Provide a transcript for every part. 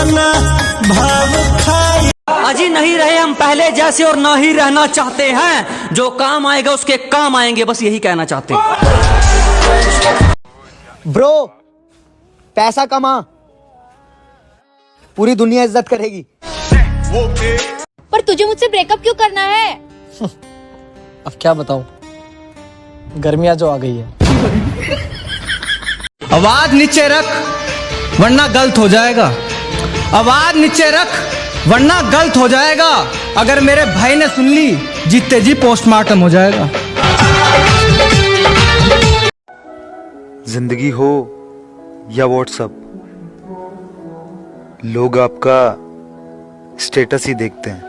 अपना भाव खाई। अजी नहीं रहे हम पहले जैसे और ना ही रहना चाहते हैं, जो काम आएगा उसके काम आएंगे, बस यही कहना चाहते हैं। ब्रो पैसा कमा, पूरी दुनिया इज्जत करेगी। पर तुझे मुझसे ब्रेकअप क्यों करना है? अब क्या बताऊं, गर्मियां जो आ गई है। आवाज नीचे रख वरना गलत हो जाएगा, आवाज नीचे रख वरना गलत हो जाएगा। अगर मेरे भाई ने सुन ली जीते जी पोस्टमार्टम हो जाएगा। जिंदगी हो या व्हाट्सएप, लोग आपका स्टेटस ही देखते हैं।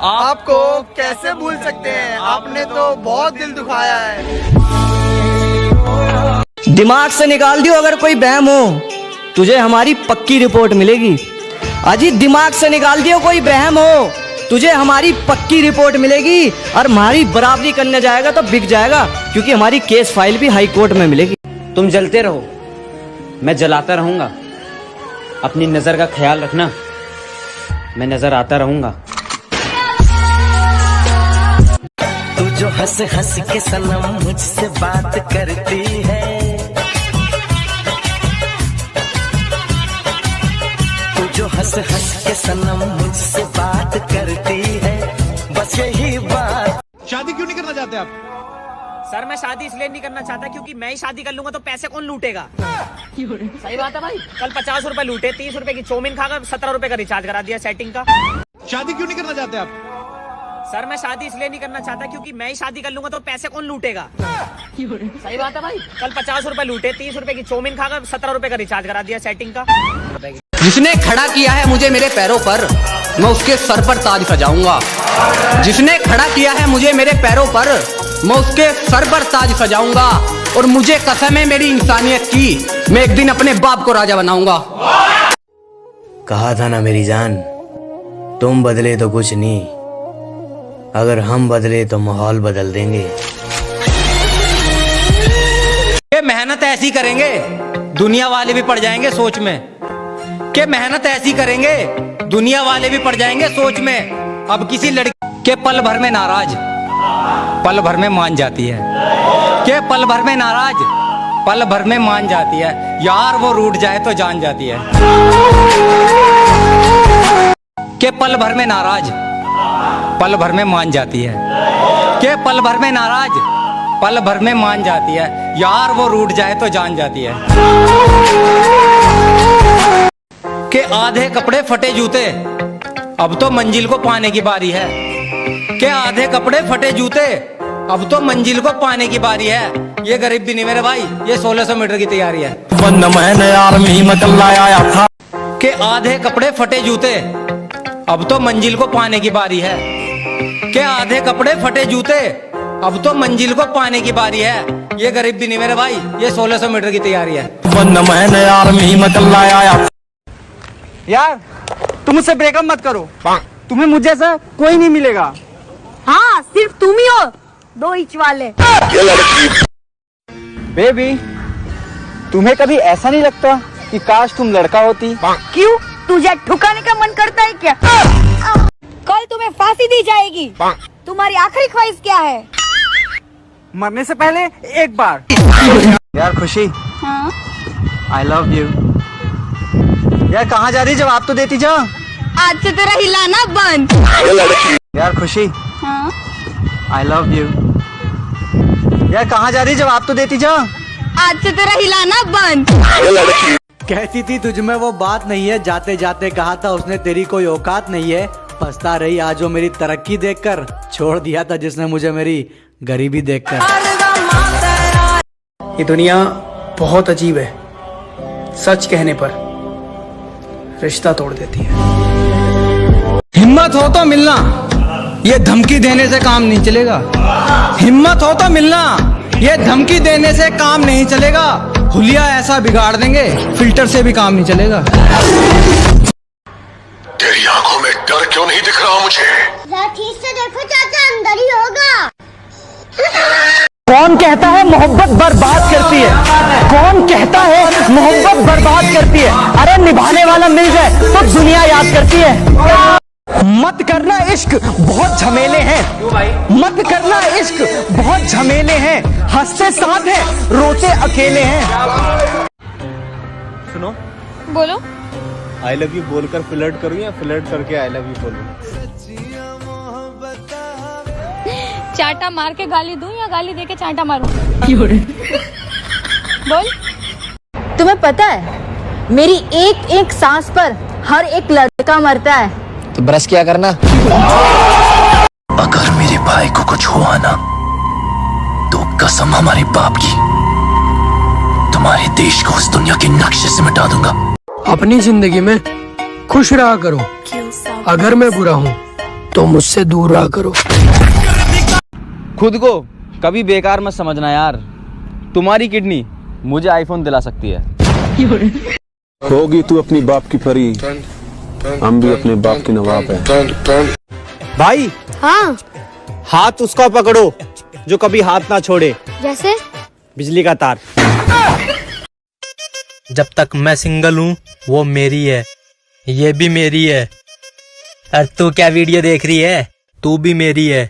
आपको कैसे भूल सकते हैं, आपने तो बहुत दिल दुखाया है। दिमाग से निकाल दियो अगर कोई बहम हो, तुझे हमारी पक्की रिपोर्ट मिलेगी। अजी दिमाग से निकाल दियो कोई बहम हो, तुझे हमारी पक्की रिपोर्ट मिलेगी। और हमारी बराबरी करने जाएगा तो बिक जाएगा, क्योंकि हमारी केस फाइल भी हाई कोर्ट में मिलेगी। तुम जलते रहो, मैं जलाता रहूंगा। अपनी नजर का ख्याल रखना, मैं नजर आता रहूंगा। तू जो हंस हंस के सनम मुझसे बात करती है, तू जो हंस हंस के सनम मुझसे बात करती है, बस यही बात। शादी क्यों नहीं करना चाहते आप? सर मैं शादी इसलिए नहीं करना चाहता क्योंकि मैं ही शादी कर लूंगा तो पैसे कौन लूटेगा। सही बात है भाई, कल 50 रुपए लूटे, 30 रुपए की चौमिन खाकर 17 रुपए का रिचार्ज करा दिया सेटिंग का। शादी क्यों नहीं करना चाहते आप? सर मैं शादी इसलिए नहीं करना चाहता क्योंकि मैं ही शादी कर लूंगा तो पैसे कौन लूटेगा। सही बात है भाई, कल 50 रुपए लूटे, 30 रुपए की चौमिन खाकर 17 रुपए का रिचार्ज करा दिया सेटिंग का। जिसने खड़ा किया है मुझे मेरे पैरों पर, मैं उसके सर पर ताज सजाऊंगा। जिसने खड़ा किया है मुझे मेरे पैरों पर, मैं उसके सर पर ताज सजाऊंगा। और मुझे कसम है मेरी इंसानियत की, मैं एक दिन अपने बाप को राजा बनाऊंगा। कहा था ना मेरी जान, तुम बदले तो कुछ नहीं, अगर हम बदले तो माहौल बदल देंगे। ये मेहनत ऐसी करेंगे दुनिया वाले भी पड़ जाएंगे सोच में, कि मेहनत ऐसी करेंगे दुनिया वाले भी पड़ जाएंगे सोच में। अब किसी लड़की के पल भर में नाराज, पल भर में मान जाती है, के पल भर में नाराज, पल भर में मान जाती है। यार वो रूठ जाए तो जान जाती है, के पल भर में नाराज, पल भर में मान जाती है, के पल भर में नाराज, पल भर में मान जाती है। यार वो रूठ जाए तो जान जाती है। के आधे कपड़े फटे जूते, अब तो मंजिल को पाने की बारी है। के आधे कपड़े फटे जूते, अब तो मंजिल को पाने की बारी है। ये गरीब भी नहीं मेरे भाई, ये 1600 मीटर की तैयारी है। मैंने आर्मी में कल आया था। के आधे कपड़े फटे जूते, अब तो मंजिल को पाने की बारी है। के आधे कपड़े फटे जूते, अब तो मंजिल को पाने की बारी है। ये गरीब भी नहीं मेरे भाई, ये 1600 मीटर की तैयारी है। मैंने आर्मी में कल आया था। यार तुम मुझसे ब्रेकअप मत करो, तुम्हें मुझे जैसा कोई नहीं मिलेगा। हाँ सिर्फ तुम ही हो 2 इंच वाले। बेबी तुम्हें कभी ऐसा नहीं लगता कि काश तुम लड़का होती? क्यों, तुझे ठुकाने का मन करता है क्या? कल तुम्हें फांसी दी जाएगी, तुम्हारी आखिरी ख्वाहिश क्या है? मरने से पहले एक बार। यार खुशी, हाँ? I love you. यार कहाँ जा रही, जवाब तो देती जा। आज से तेरा हिलाना बंद। यार खुशी, हाँ? I love you. यार कहाँ जा रही, जवाब तो देती जा। आज से तेरा हिलाना बंद। कहती थी तुझ में वो बात नहीं है, जाते जाते कहा था उसने तेरी कोई औकात नहीं है। पछता रही आज वो मेरी तरक्की देखकर, छोड़ दिया था जिसने मुझे मेरी गरीबी देखकर। ये दुनिया बहुत अजीब है, सच कहने पर रिश्ता तोड़ देती है। हिम्मत हो तो मिलना, ये धमकी देने से काम नहीं चलेगा। हिम्मत हो तो मिलना, ये धमकी देने से काम नहीं चलेगा। हुलिया ऐसा बिगाड़ देंगे, फिल्टर से भी काम नहीं चलेगा। तेरी आंखों में डर क्यों नहीं दिख रहा मुझे? ठीक से देखो चाचा, अंदर ही होगा। कौन कहता है मोहब्बत बर्बाद करती है? कौन कहता है मोहब्बत बर्बाद करती है? अरे निभाने वाला मिल जाए तो दुनिया याद करती है। मत करना इश्क बहुत झमेले हैं, मत करना इश्क बहुत झमेले हैं, हंसते साथ हैं रोते अकेले हैं। सुनो, बोलो। आई लव यू बोलकर फ्लर्ट करूं या फ्लर्ट करके आई लव यू बोलूं? चाटा मार के गाली दूं या गाली दे के चाटा मारूं? बोल। तुम्हें पता है मेरी एक एक सांस पर हर एक लड़का मरता है। तो ब्रश क्या करना? अगर मेरे भाई को कुछ हुआ ना तो कसम हमारे बाप की, तुम्हारे देश को उस दुनिया के नक्शे से मिटा दूंगा। अपनी जिंदगी में खुश रहा करो, अगर मैं बुरा हूँ तो मुझसे दूर रहा करो। खुद को कभी बेकार मत समझना यार, तुम्हारी किडनी मुझे आईफोन दिला सकती है। होगी तू अपनी बाप की परी, हम भी अपने बाप के नवाब हैं। भाई हाँ। हाथ उसका पकड़ो जो कभी हाथ ना छोड़े। जैसे? बिजली का तार। जब तक मैं सिंगल हूँ वो मेरी है, ये भी मेरी है। और तू क्या वीडियो देख रही है? तू भी मेरी है।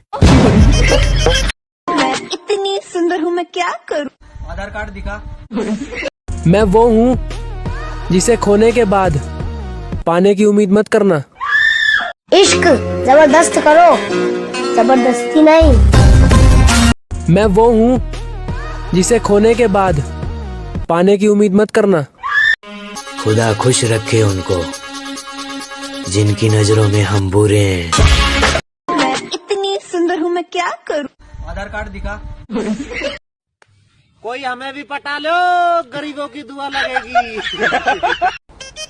मैं इतनी सुंदर हूँ, मैं क्या करूँ? आधार कार्ड दिखा। मैं वो हूँ जिसे खोने के बाद पाने की उम्मीद मत करना। इश्क जबरदस्त करो, जबरदस्ती नहीं। मैं वो हूँ जिसे खोने के बाद पाने की उम्मीद मत करना। खुदा खुश रखे उनको जिनकी नजरों में हम बुरे हैं। मैं इतनी सुंदर हूँ, मैं क्या करूँ? आधार कार्ड दिखा। कोई हमें भी पटा लो, गरीबों की दुआ लगेगी।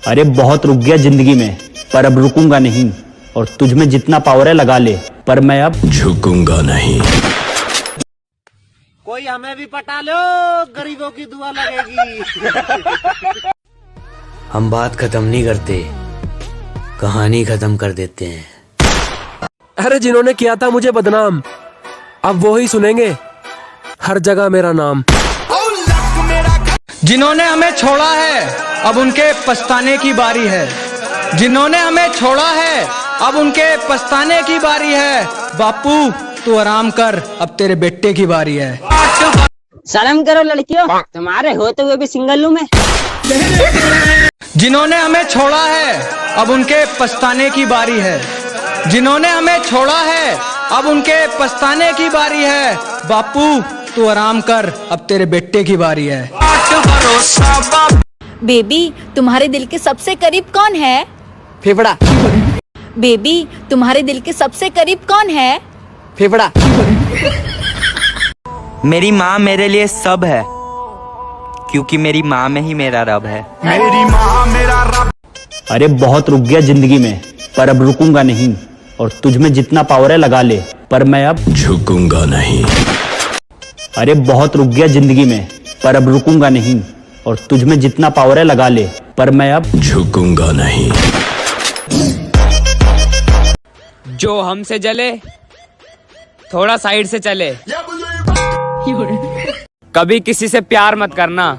अरे बहुत रुक गया जिंदगी में, पर अब रुकूंगा नहीं, और तुझ में जितना पावर है लगा ले, पर मैं अब झुकूंगा नहीं। कोई हमें भी पटा लो, गरीबों की दुआ लगेगी। हम बात खत्म नहीं करते, कहानी खत्म कर देते हैं। अरे जिन्होंने किया था मुझे बदनाम, अब वो ही सुनेंगे हर जगह मेरा नाम। जिन्होंने हमें छोड़ा है अब उनके पछताने की बारी है, जिन्होंने हमें छोड़ा है अब उनके पछताने की बारी है। बापू तू आराम कर, अब तेरे बेटे की बारी है। शर्म करो लड़कियों, तुम्हारे होते हुए भी सिंगल हूँ मैं। जिन्होंने हमें छोड़ा है अब उनके पछताने की बारी है, जिन्होंने हमें छोड़ा है अब उनके पछताने की बारी है। बापू तू आराम कर, अब तेरे बेटे की बारी है। बेबी तुम्हारे दिल के सबसे करीब कौन है? फेफड़ा। बेबी तुम्हारे दिल के सबसे करीब कौन है? फेफड़ा। मेरी माँ मेरे लिए सब है, क्योंकि मेरी माँ में ही मेरा रब है। मेरी माँ मेरा रब। अरे बहुत रुक गया जिंदगी में, पर अब रुकूंगा नहीं, और तुझ में जितना पावर है लगा ले, पर मैं अब झुकूंगा नहीं। अरे बहुत रुक गया जिंदगी में, पर अब रुकूंगा नहीं, और तुझ में जितना पावर है लगा ले, पर मैं अब झुकूंगा नहीं। जो हमसे जले थोड़ा साइड से चले। कभी किसी से प्यार मत करना,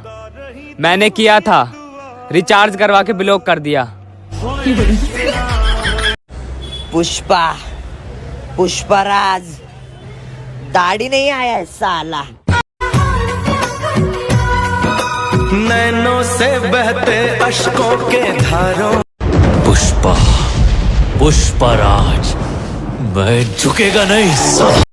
मैंने किया था, रिचार्ज करवा के ब्लॉक कर दिया। पुष्पा, पुष्पराज, दाढ़ी नहीं आया है साला। नैनों से बहते अश्कों के धारों। पुष्पा, पुष्पराज, मैं झुकेगा नहीं।